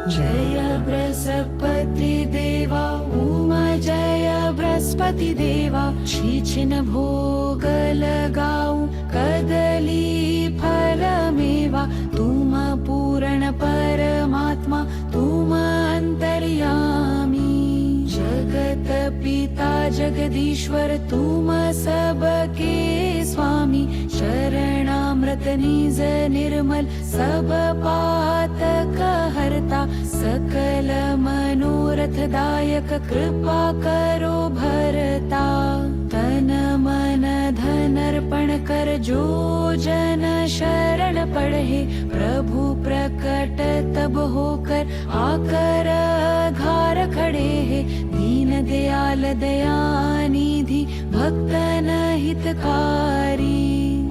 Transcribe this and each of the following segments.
जय बृहस्पति देवा उम जय बृहस्पति देवा शीचिन भोग लगाऊं कदली फल मेवा तुम पूर्ण परमात्मा तुम अंतर्यामी जगत पिता जगदीश्वर तुम सबके स्वामी शरणामृत निज निर्मल सब पातक हरता सकल मनोरथ दायक कृपा करो भरता तन मन धन अर्पण कर जो जन शरण पड़े प्रभु प्रकट तब होकर आकर घार खड़े है दीन दयाल दयानिधि भक्तन हितकारी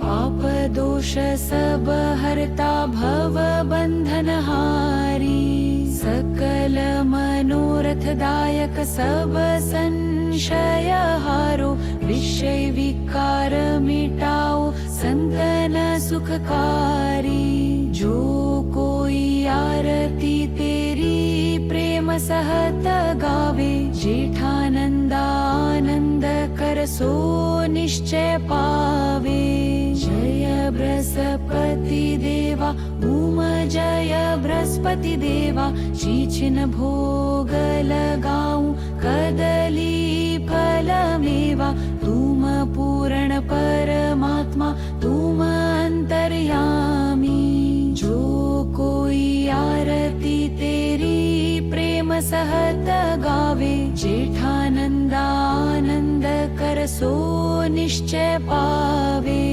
पाप दोष सब हरता भव बंधन हारी सकल मनोरथ दायक सब संशय हारो विषय विकार मिटाओ संतन सुखकारी जो कोई आरती तेरी प्रेम सहत गावे जेठानंद आनंद कर सो निश्चय पावे जय बृहस्पति देवा उम जय बृहस्पति देवा शीचिन भोग लगाऊं कदली फल मेवा तुम पूर्ण परमात्मा तुम अंतर्यामी जो कोई आरती तेरी प्रेम सहत गावे जेठानंद आनंद कर सो निश्चय पावे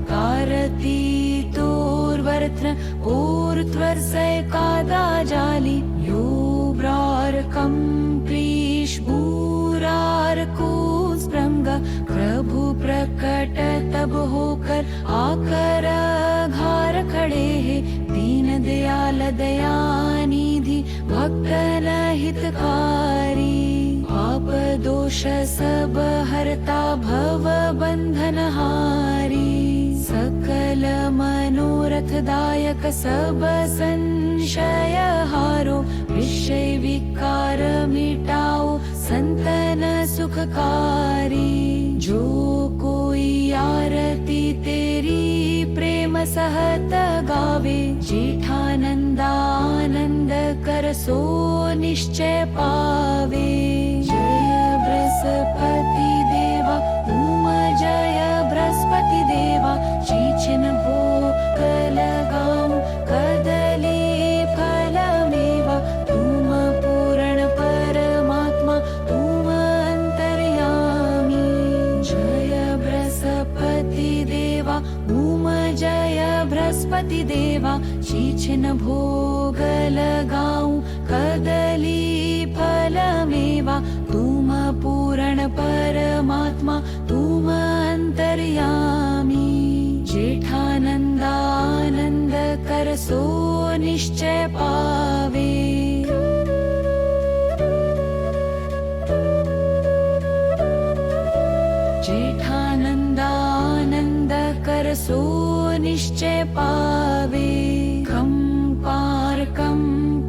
कारती तोर्वर्त्र ऊर्ध्वर्सै कादा जाली यो ब्रार्कं प्रीष्बूरार्कूस्प्रंग प्रभु प्रकट तब होकर आकर घार खड़े है दीन दयाल दयानिधि भक्तन हितकारी पाप दोष सब हरता भव बंधन हारी सकल मनोरथ दायक सब संशय हारो विषय विकार मिटाओ संतन सुखकारी जो कोई आरती तेरी प्रेम सहत गावे जेठानंद आनंद कर सो निश्चय पावे जय बृहस्पति देवा उम जय बृहस्पति देवा शीचिन भोग लगाऊं कदली फल मेवा तुम पूर्ण परमात्मा तुम अंतर्यामी जय बृहस्पति देवा उम जय बृहस्पति देवा शीचिन भोग लगाऊं कदली फल मेवा तुम पूर्ण परमात्मा तुम अंतर्यामी जेठानंद आनंद कर सो निश्चय पावे जेठानंद आनंद कर सो निश्चय पावे कम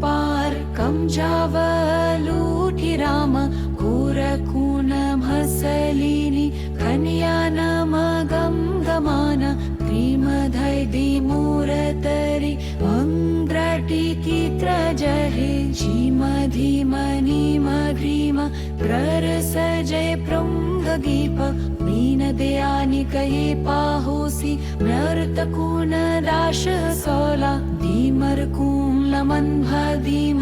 पार कम जावलूठी राम कोरकून भसलिनी कन्या नमगम गमान प्रेमधैदी मूरतरी अंद्रटिकित्र जहे जीम धीमनीम घ्रीम प्ररस जय प्रंगगीप मीन दयानिकये पाहोसी नर्तकून दाश सोला धीमर कून लमन भदीम